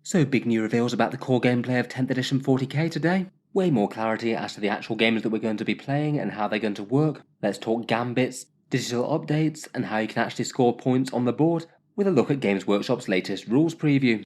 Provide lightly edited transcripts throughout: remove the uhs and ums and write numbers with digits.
So big new reveals about the core gameplay of 10th edition 40k today. Way more clarity as to the actual games that we're going to be playing and how they're going to work. Let's talk Gambits, digital updates, and how you can actually score points on the board, with a look at Games Workshop's latest rules preview.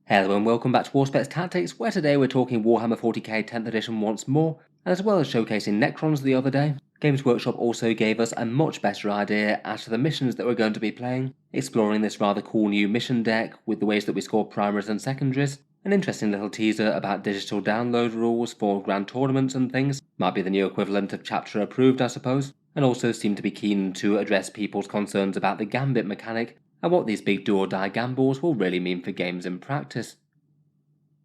Hello and welcome back to Warspets Tactics, where today we're talking Warhammer 40k 10th edition once more, and as well as showcasing Necrons the other day, Games Workshop also gave us a much better idea as to the missions that we're going to be playing, exploring this rather cool new mission deck with the ways that we score primaries and secondaries, an interesting little teaser about digital download rules for grand tournaments and things, might be the new equivalent of chapter approved I suppose, and also seem to be keen to address people's concerns about the Gambit mechanic and what these big do-or-die gambles will really mean for games in practice.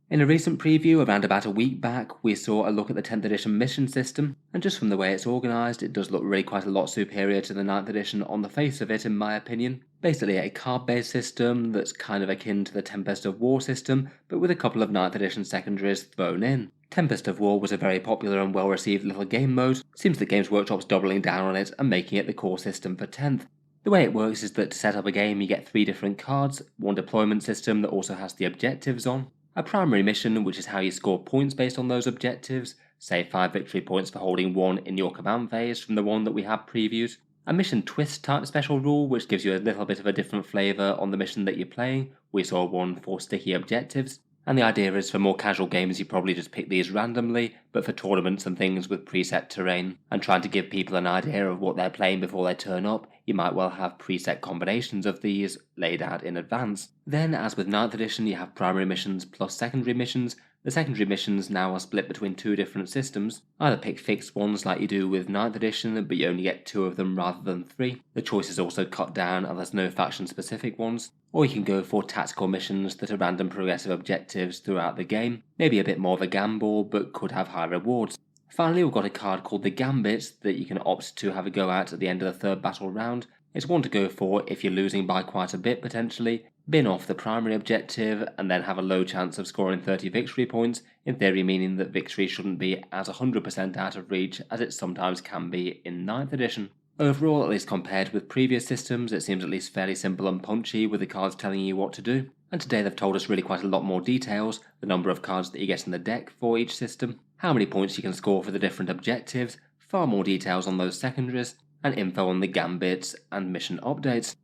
In a recent preview around about a week back, we saw a look at the 10th edition mission system, and just from the way it's organised, it does look really quite a lot superior to the 9th edition on the face of it in my opinion. Basically a card-based system that's kind of akin to the Tempest of War system, but with a couple of 9th edition secondaries thrown in. Tempest of War was a very popular and well received little game mode, seems that Games Workshop's doubling down on it and making it the core system for 10th. The way it works is that to set up a game you get 3 different cards, one deployment system that also has the objectives on, a primary mission which is how you score points based on those objectives, say 5 victory points for holding 1 in your command phase from the one that we have previewed, a mission twist type special rule which gives you a little bit of a different flavour on the mission that you're playing, we saw one for sticky objectives, and the idea is for more casual games you probably just pick these randomly, but for tournaments and things with preset terrain, and trying to give people an idea of what they're playing before they turn up, you might well have preset combinations of these laid out in advance. Then, as with 9th edition, you have primary missions plus secondary missions. The secondary missions now are split between 2 different systems. Either pick fixed ones like you do with 9th edition, but you only get 2 of them rather than 3. The choice is also cut down and there's no faction specific ones. Or you can go for tactical missions that are random progressive objectives throughout the game. Maybe a bit more of a gamble, but could have high rewards. Finally, we've got a card called the Gambits that you can opt to have a go at the end of the 3rd battle round. It's one to go for if you're losing by quite a bit potentially, bin off the primary objective, and then have a low chance of scoring 30 victory points, in theory meaning that victory shouldn't be as 100% out of reach as it sometimes can be in 9th edition. Overall, at least compared with previous systems, it seems at least fairly simple and punchy with the cards telling you what to do, and today they've told us really quite a lot more details, the number of cards that you get in the deck for each system, how many points you can score for the different objectives, far more details on those secondaries, and info on the Gambits and mission updates.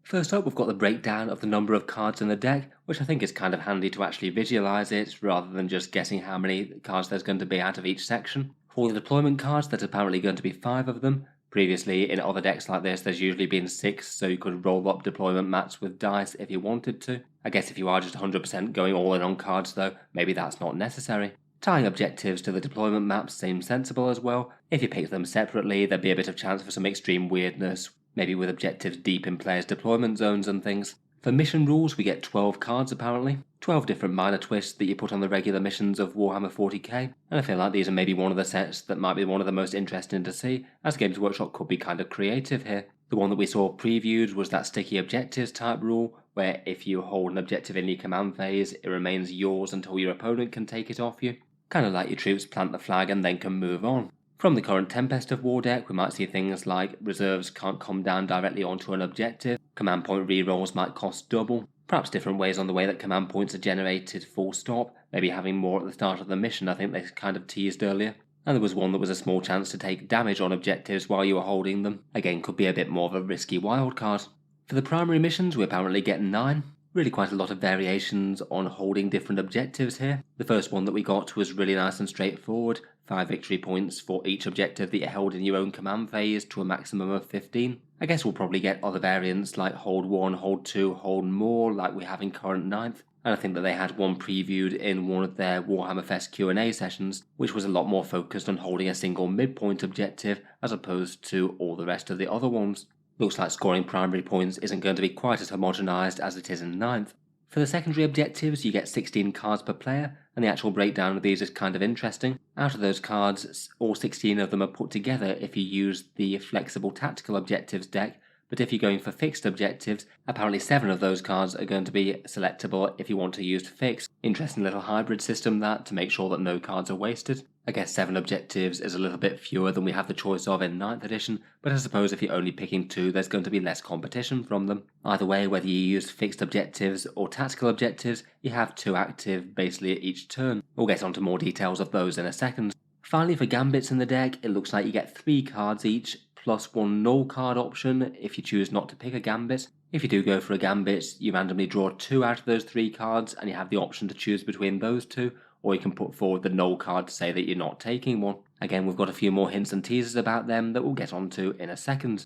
First up, we've got the breakdown of the number of cards in the deck, which I think is kind of handy to actually visualise it, rather than just guessing how many cards there's going to be out of each section. For the deployment cards, there's apparently going to be 5 of them. Previously, in other decks like this, there's usually been 6, so you could roll up deployment mats with dice if you wanted to. I guess if you are just 100% going all in on cards though, maybe that's not necessary. Tying objectives to the deployment maps seems sensible as well. If you pick them separately, there'd be a bit of chance for some extreme weirdness, maybe with objectives deep in players' deployment zones and things. For mission rules, we get 12 cards apparently, 12 different minor twists that you put on the regular missions of Warhammer 40k, and I feel like these are maybe one of the sets that might be one of the most interesting to see, as Games Workshop could be kind of creative here. The one that we saw previewed was that sticky objectives type rule, where if you hold an objective in your command phase, it remains yours until your opponent can take it off you. Kind of like your troops plant the flag and then can move on. From the current Tempest of War deck, we might see things like reserves can't come down directly onto an objective, command point rerolls might cost double, perhaps different ways on the way that command points are generated full stop, maybe having more at the start of the mission I think they kind of teased earlier. And there was one that was a small chance to take damage on objectives while you were holding them, again could be a bit more of a risky wildcard. For the primary missions we apparently get 9. Really quite a lot of variations on holding different objectives here. The first one that we got was really nice and straightforward, 5 victory points for each objective that you held in your own command phase to a maximum of 15. I guess we'll probably get other variants like hold 1, hold 2, hold more like we have in current 9th, and I think that they had one previewed in one of their Warhammer Fest Q&A sessions, which was a lot more focused on holding a single midpoint objective as opposed to all the rest of the other ones. Looks like scoring primary points isn't going to be quite as homogenised as it is in 9th. For the secondary objectives, you get 16 cards per player, and the actual breakdown of these is kind of interesting. Out of those cards, all 16 of them are put together if you use the flexible tactical objectives deck, but if you're going for fixed objectives, apparently 7 of those cards are going to be selectable if you want to use fixed. Interesting little hybrid system that, to make sure that no cards are wasted. I guess 7 objectives is a little bit fewer than we have the choice of in 9th edition, but I suppose if you're only picking 2, there's going to be less competition from them. Either way, whether you use fixed objectives or tactical objectives, you have 2 active basically at each turn. We'll get onto more details of those in a second. Finally, for Gambits in the deck, it looks like you get 3 cards each, plus 1 null card option if you choose not to pick a Gambit. If you do go for a Gambit, you randomly draw 2 out of those 3 cards, and you have the option to choose between those 2, or you can put forward the null card to say that you're not taking one. Again, we've got a few more hints and teasers about them that we'll get onto in a second.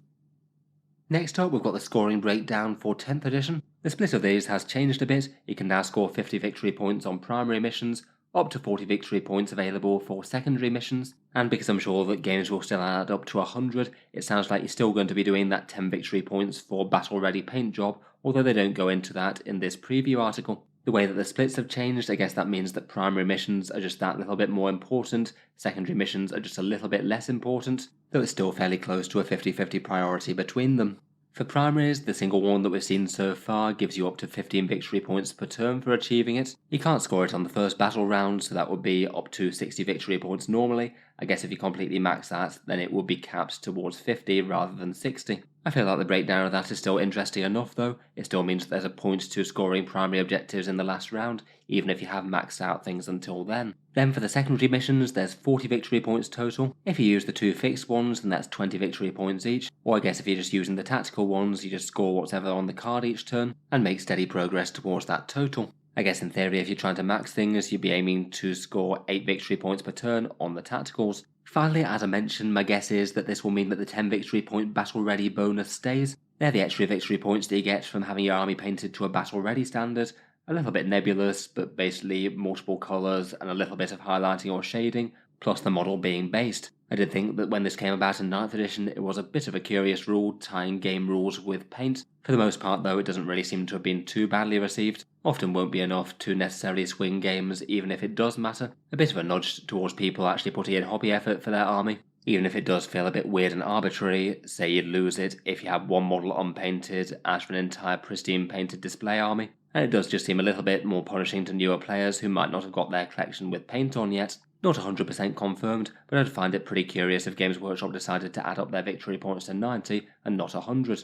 Next up, we've got the scoring breakdown for 10th edition. The split of these has changed a bit. You can now score 50 victory points on primary missions, up to 40 victory points available for secondary missions, and because I'm sure that games will still add up to 100, it sounds like you're still going to be doing that 10 victory points for battle ready paint job, although they don't go into that in this preview article. The way that the splits have changed, I guess that means that primary missions are just that little bit more important, secondary missions are just a little bit less important, though it's still fairly close to a 50-50 priority between them. For primaries, the single one that we've seen so far gives you up to 15 victory points per turn for achieving it. You can't score it on the first battle round, so that would be up to 60 victory points normally. I guess if you completely max that, then it would be capped towards 50 rather than 60. I feel like the breakdown of that is still interesting enough though. It still means that there's a point to scoring primary objectives in the last round, even if you have maxed out things until then. Then for the secondary missions, there's 40 victory points total. If you use the 2 fixed ones, then that's 20 victory points each. Or I guess if you're just using the tactical ones, you just score whatever on the card each turn, and make steady progress towards that total. I guess in theory, if you're trying to max things, you'd be aiming to score 8 victory points per turn on the tacticals. Finally, as I mentioned, my guess is that this will mean that the 10 victory point battle ready bonus stays. They're the extra victory points that you get from having your army painted to a battle ready standard. A little bit nebulous, but basically multiple colours and a little bit of highlighting or shading, plus the model being based. I did think that when this came about in 9th edition, it was a bit of a curious rule, tying game rules with paint. For the most part though, it doesn't really seem to have been too badly received. Often won't be enough to necessarily swing games, even if it does matter. A bit of a nudge towards people actually putting in hobby effort for their army. Even if it does feel a bit weird and arbitrary, say you'd lose it if you have one model unpainted out of an entire pristine painted display army. And it does just seem a little bit more punishing to newer players who might not have got their collection with paint on yet. Not 100% confirmed, but I'd find it pretty curious if Games Workshop decided to add up their victory points to 90 and not 100.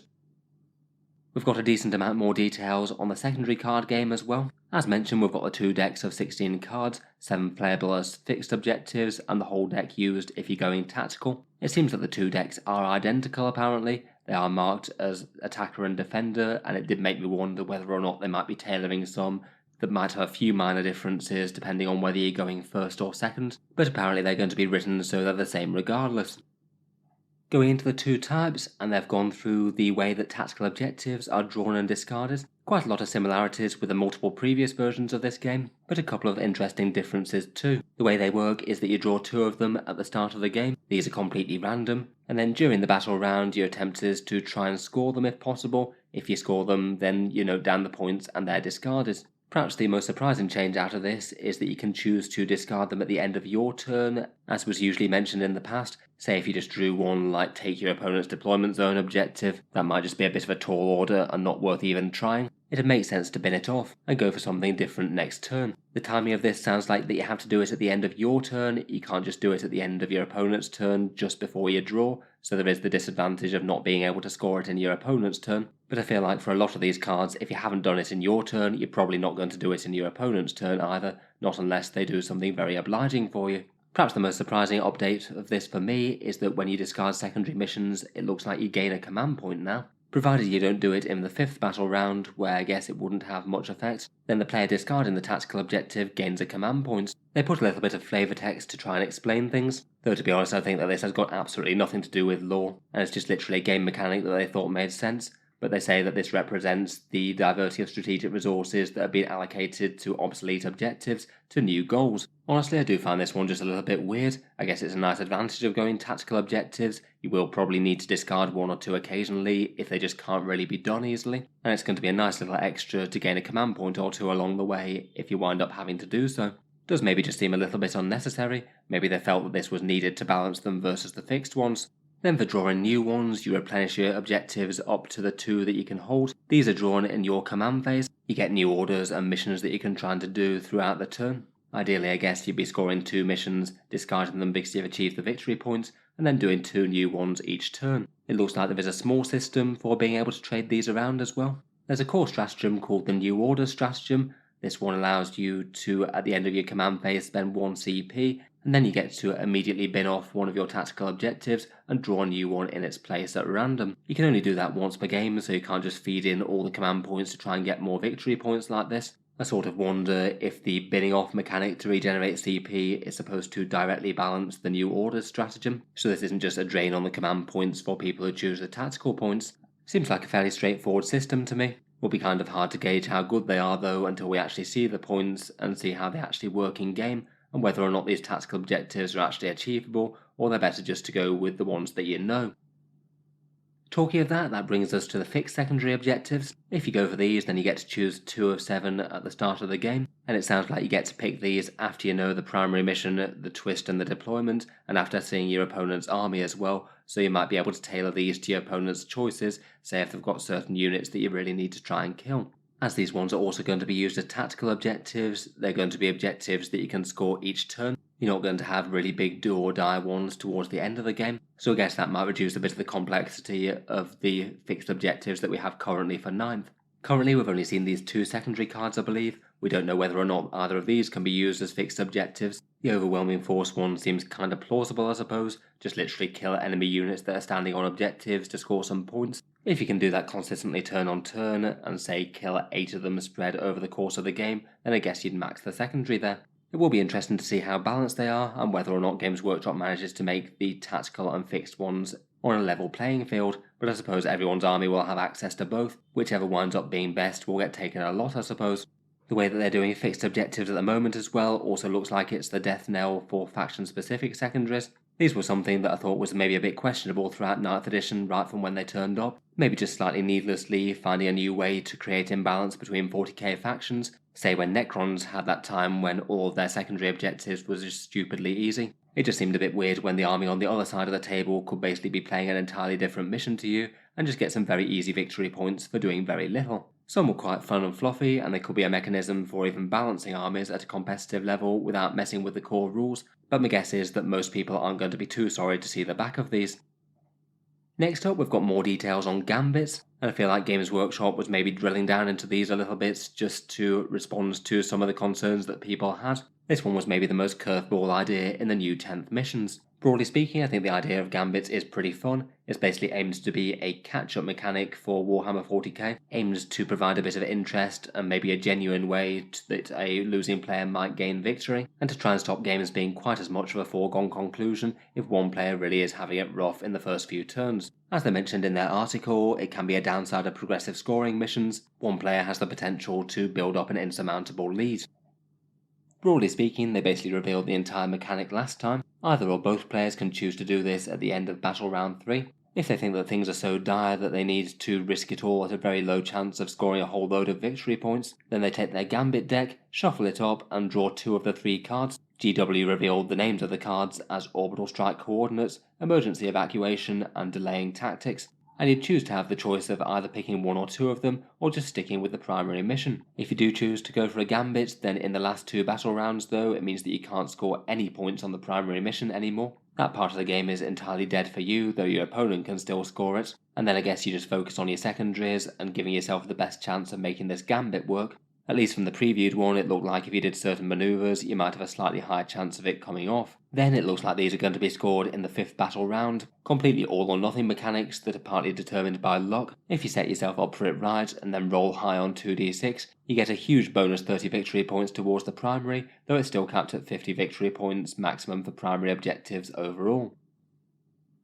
We've got a decent amount more details on the secondary card game as well. As mentioned, we've got the 2 decks of 16 cards, 7 playable as fixed objectives, and the whole deck used if you're going tactical. It seems that the 2 decks are identical apparently. They are marked as attacker and defender, and it did make me wonder whether or not they might be tailoring some that might have a few minor differences depending on whether you're going first or second, but apparently they're going to be written so they're the same regardless. Going into the 2 types, and they've gone through the way that tactical objectives are drawn and discarded. Quite a lot of similarities with the multiple previous versions of this game, but a couple of interesting differences too. The way they work is that you draw 2 of them at the start of the game. These are completely random, and then during the battle round your attempt is to try and score them if possible. If you score them, then you note down the points and they're discarded. Perhaps the most surprising change out of this is that you can choose to discard them at the end of your turn, as was usually mentioned in the past. Say if you just drew one like take your opponent's deployment zone objective, that might just be a bit of a tall order and not worth even trying. It'd make sense to bin it off and go for something different next turn. The timing of this sounds like that you have to do it at the end of your turn, you can't just do it at the end of your opponent's turn just before you draw, so there is the disadvantage of not being able to score it in your opponent's turn. But I feel like for a lot of these cards, if you haven't done it in your turn, you're probably not going to do it in your opponent's turn either, not unless they do something very obliging for you. Perhaps the most surprising update of this for me is that when you discard secondary missions, it looks like you gain a command point now. Provided you don't do it in the 5th battle round, where I guess it wouldn't have much effect, then the player discarding the tactical objective gains a command point. They put a little bit of flavour text to try and explain things, though to be honest I think that this has got absolutely nothing to do with lore, and it's just literally a game mechanic that they thought made sense. But they say that this represents the diverting of strategic resources that have been allocated to obsolete objectives to new goals. Honestly, I do find this one just a little bit weird. I guess it's a nice advantage of going tactical objectives. You will probably need to discard 1 or 2 occasionally if they just can't really be done easily, and it's going to be a nice little extra to gain a command point or 2 along the way if you wind up having to do so. Does maybe just seem a little bit unnecessary. Maybe they felt that this was needed to balance them versus the fixed ones. Then for drawing new ones, you replenish your objectives up to the 2 that you can hold. These are drawn in your command phase. You get new orders and missions that you can try to do throughout the turn. Ideally, I guess you'd be scoring 2 missions, discarding them because you've achieved the victory points, and then doing 2 new ones each turn. It looks like there is a small system for being able to trade these around as well. There's a core stratagem called the New Order stratagem. This one allows you to, at the end of your command phase, spend 1 CP, and then you get to immediately bin off one of your tactical objectives and draw a new one in its place at random. You can only do that once per game, so you can't just feed in all the command points to try and get more victory points like this. I sort of wonder if the binning off mechanic to regenerate CP is supposed to directly balance the New Order stratagem, so this isn't just a drain on the command points for people who choose the tactical points. Seems like a fairly straightforward system to me. Will be kind of hard to gauge how good they are though until we actually see the points and see how they actually work in game, and whether or not these tactical objectives are actually achievable, or they're better just to go with the ones that you know. Talking of that brings us to the fixed secondary objectives. If you go for these, then you get to choose 2 of 7 at the start of the game, and it sounds like you get to pick these after you know the primary mission, the twist and the deployment, and after seeing your opponent's army as well, so you might be able to tailor these to your opponent's choices, say if they've got certain units that you really need to try and kill. As these ones are also going to be used as tactical objectives, they're going to be objectives that you can score each turn. You're not going to have really big do or die ones towards the end of the game, so I guess that might reduce a bit of the complexity of the fixed objectives that we have currently for 9th. Currently we've only seen these 2 secondary cards I believe. We don't know whether or not either of these can be used as fixed objectives. The overwhelming force one seems kind of plausible I suppose, just literally kill enemy units that are standing on objectives to score some points. If you can do that consistently turn on turn and say kill 8 of them spread over the course of the game, then I guess you'd max the secondary there. It will be interesting to see how balanced they are and whether or not Games Workshop manages to make the tactical and fixed ones on a level playing field, but I suppose everyone's army will have access to both. Whichever winds up being best will get taken a lot I suppose. The way that they're doing fixed objectives at the moment as well also looks like it's the death knell for faction specific secondaries. These were something that I thought was maybe a bit questionable throughout 9th edition right from when they turned up, maybe just slightly needlessly finding a new way to create imbalance between 40k factions, say when Necrons had that time when all of their secondary objectives was just stupidly easy. It just seemed a bit weird when the army on the other side of the table could basically be playing an entirely different mission to you and just get some very easy victory points for doing very little. Some were quite fun and fluffy, and they could be a mechanism for even balancing armies at a competitive level without messing with the core rules, but my guess is that most people aren't going to be too sorry to see the back of these. Next up we've got more details on Gambits, and I feel like Games Workshop was maybe drilling down into these a little bit just to respond to some of the concerns that people had. This one was maybe the most curveball idea in the new 10th missions. Broadly speaking, I think the idea of Gambits is pretty fun. It's basically aimed to be a catch-up mechanic for Warhammer 40k, aimed to provide a bit of interest and maybe a genuine way that a losing player might gain victory, and to try and stop games being quite as much of a foregone conclusion if one player really is having it rough in the first few turns. As they mentioned in their article, it can be a downside of progressive scoring missions. One player has the potential to build up an insurmountable lead. Broadly speaking, they basically revealed the entire mechanic last time. Either or both players can choose to do this at the end of Battle Round 3. If they think that things are so dire that they need to risk it all at a very low chance of scoring a whole load of victory points, then they take their Gambit deck, shuffle it up, and draw 2 of the 3 cards. GW revealed the names of the cards as Orbital Strike Coordinates, Emergency Evacuation, and Delaying Tactics, and you'd choose to have the choice of either picking 1 or 2 of them, or just sticking with the primary mission. If you do choose to go for a Gambit, then in the last 2 battle rounds though, it means that you can't score any points on the primary mission anymore. That part of the game is entirely dead for you, though your opponent can still score it, and then I guess you just focus on your secondaries and giving yourself the best chance of making this Gambit work. At least from the previewed one, it looked like if you did certain maneuvers, you might have a slightly higher chance of it coming off. Then it looks like these are going to be scored in the 5th battle round, completely all or nothing mechanics that are partly determined by luck. If you set yourself up for it right and then roll high on 2d6, you get a huge bonus 30 victory points towards the primary, though it's still capped at 50 victory points maximum for primary objectives overall.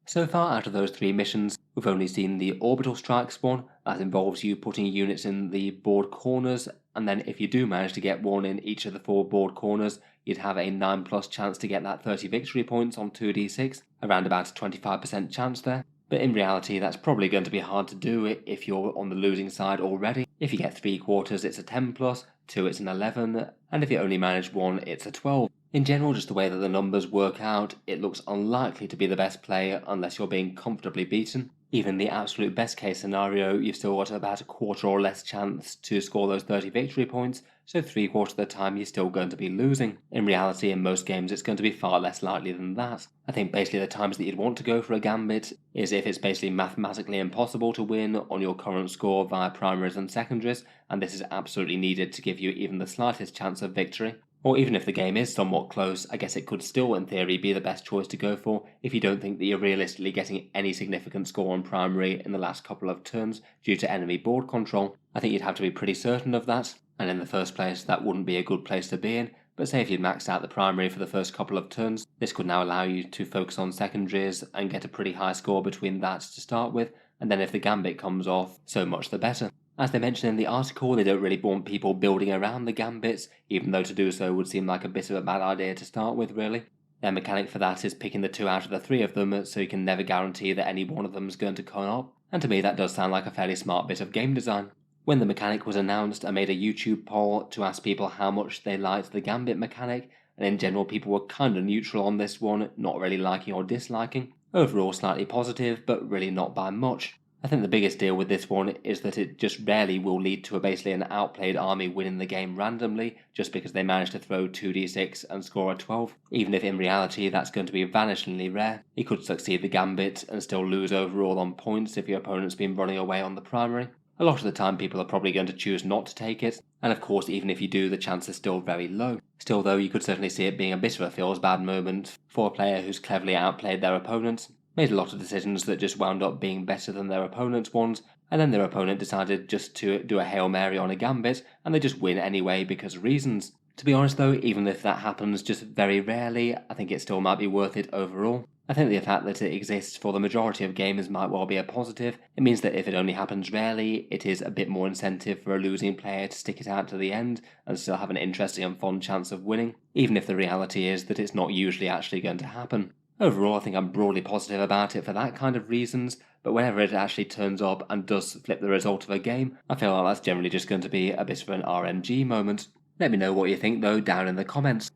So far out of those 3 missions, we've only seen the Orbital Strikes one. That involves you putting units in the board corners, and then if you do manage to get 1 in each of the 4 board corners, you'd have a 9+ chance to get that 30 victory points on 2d6, around about a 25% chance there. But in reality that's probably going to be hard to do if you're on the losing side already. If you get 3/4 it's a 10+, 2 it's an 11, and if you only manage 1 it's a 12. In general, just the way that the numbers work out, it looks unlikely to be the best play unless you're being comfortably beaten. Even in the absolute best case scenario, you've still got about a quarter or less chance to score those 30 victory points, so 3/4 of the time you're still going to be losing. In reality, in most games, it's going to be far less likely than that. I think basically the times that you'd want to go for a Gambit is if it's basically mathematically impossible to win on your current score via primaries and secondaries, and this is absolutely needed to give you even the slightest chance of victory. Or even if the game is somewhat close, I guess it could still in theory be the best choice to go for if you don't think that you're realistically getting any significant score on primary in the last couple of turns due to enemy board control. I think you'd have to be pretty certain of that, and in the first place that wouldn't be a good place to be in, but say if you'd maxed out the primary for the first couple of turns, this could now allow you to focus on secondaries and get a pretty high score between that to start with, and then if the Gambit comes off, so much the better. As they mentioned in the article, they don't really want people building around the Gambits, even though to do so would seem like a bit of a bad idea to start with, really. Their mechanic for that is picking the 2 out of the 3 of them, so you can never guarantee that any one of them is going to come up, and to me that does sound like a fairly smart bit of game design. When the mechanic was announced, I made a YouTube poll to ask people how much they liked the Gambit mechanic, and in general people were kinda neutral on this one, not really liking or disliking. Overall slightly positive, but really not by much. I think the biggest deal with this one is that it just rarely will lead to basically an outplayed army winning the game randomly just because they manage to throw 2d6 and score a 12, even if in reality that's going to be vanishingly rare. You could succeed the Gambit and still lose overall on points if your opponent's been running away on the primary. A lot of the time people are probably going to choose not to take it, and of course even if you do the chance is still very low. Still though, you could certainly see it being a bit of a feels bad moment for a player who's cleverly outplayed their opponents, made a lot of decisions that just wound up being better than their opponent's ones, and then their opponent decided just to do a Hail Mary on a Gambit, and they just win anyway because reasons. To be honest though, even if that happens just very rarely, I think it still might be worth it overall. I think the fact that it exists for the majority of games might well be a positive. It means that if it only happens rarely, it is a bit more incentive for a losing player to stick it out to the end and still have an interesting and fun chance of winning, even if the reality is that it's not usually actually going to happen. Overall, I think I'm broadly positive about it for that kind of reasons, but whenever it actually turns up and does flip the result of a game, I feel like that's generally just going to be a bit of an RNG moment. Let me know what you think though down in the comments.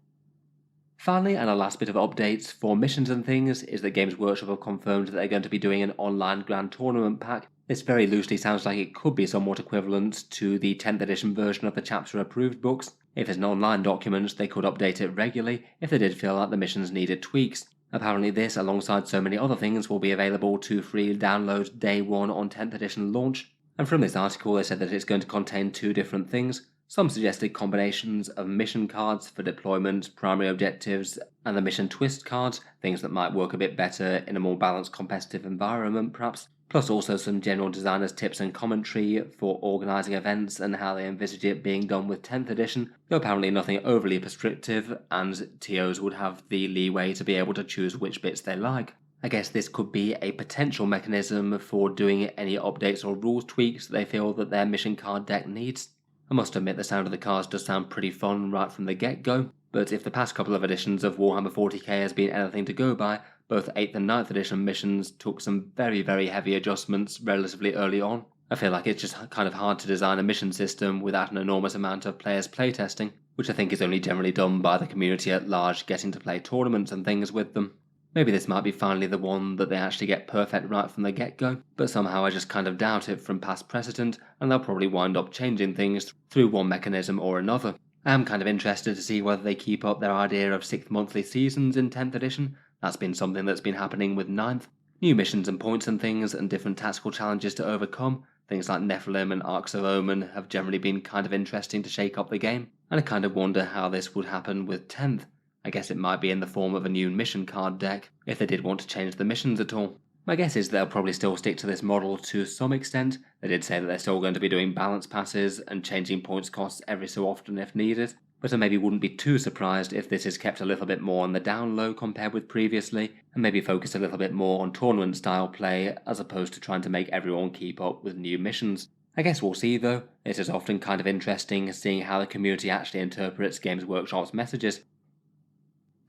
Finally, and a last bit of updates for missions and things, is that Games Workshop have confirmed that they're going to be doing an online Grand Tournament pack. This very loosely sounds like it could be somewhat equivalent to the 10th edition version of the chapter approved books. If it's an online document, they could update it regularly if they did feel like the missions needed tweaks. Apparently this, alongside so many other things, will be available to free download day 1 on 10th edition launch. And from this article they said that it's going to contain 2 different things. Some suggested combinations of mission cards for deployment, primary objectives, and the mission twist cards, things that might work a bit better in a more balanced competitive environment perhaps, plus also some general designers' tips and commentary for organising events and how they envisage it being done with 10th edition, though apparently nothing overly prescriptive, and TOs would have the leeway to be able to choose which bits they like. I guess this could be a potential mechanism for doing any updates or rules tweaks that they feel that their mission card deck needs. I must admit the sound of the cards does sound pretty fun right from the get-go, but if the past couple of editions of Warhammer 40k has been anything to go by, both 8th and 9th edition missions took some very heavy adjustments relatively early on. I feel like it's just kind of hard to design a mission system without an enormous amount of players playtesting, which I think is only generally done by the community at large getting to play tournaments and things with them. Maybe this might be finally the one that they actually get perfect right from the get-go, but somehow I just kind of doubt it from past precedent, and they'll probably wind up changing things through one mechanism or another. I am kind of interested to see whether they keep up their idea of 6th monthly seasons in 10th edition. That's been something that's been happening with 9th. New missions and points and things, and different tactical challenges to overcome. Things like Nephilim and Arcs of Omen have generally been kind of interesting to shake up the game, and I kind of wonder how this would happen with 10th. I guess it might be in the form of a new mission card deck, if they did want to change the missions at all. My guess is they'll probably still stick to this model to some extent. They did say that they're still going to be doing balance passes and changing points costs every so often if needed, but I maybe wouldn't be too surprised if this is kept a little bit more on the down low compared with previously, and maybe focus a little bit more on tournament style play as opposed to trying to make everyone keep up with new missions. I guess we'll see though. It is often kind of interesting seeing how the community actually interprets Games Workshop's messages.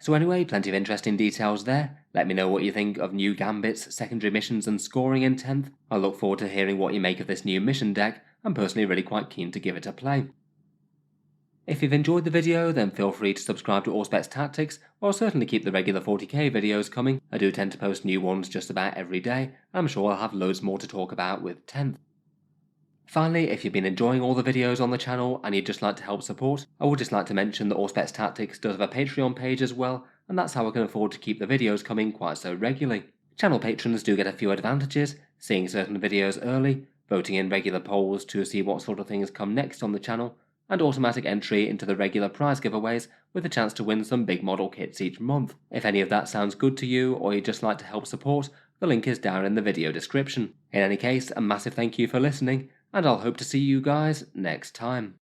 So anyway, plenty of interesting details there. Let me know what you think of new Gambits, secondary missions and scoring in 10th. I look forward to hearing what you make of this new mission deck. I'm personally really quite keen to give it a play. If you've enjoyed the video, then feel free to subscribe to Auspex Tactics, or I'll certainly keep the regular 40k videos coming. I do tend to post new ones just about every day, and I'm sure I'll have loads more to talk about with 10th. Finally, if you've been enjoying all the videos on the channel and you'd just like to help support, I would just like to mention that Auspex Tactics does have a Patreon page as well, and that's how I can afford to keep the videos coming quite so regularly. Channel patrons do get a few advantages, seeing certain videos early, voting in regular polls to see what sort of things come next on the channel, and automatic entry into the regular prize giveaways with a chance to win some big model kits each month. If any of that sounds good to you, or you'd just like to help support, the link is down in the video description. In any case, a massive thank you for listening, and I'll hope to see you guys next time.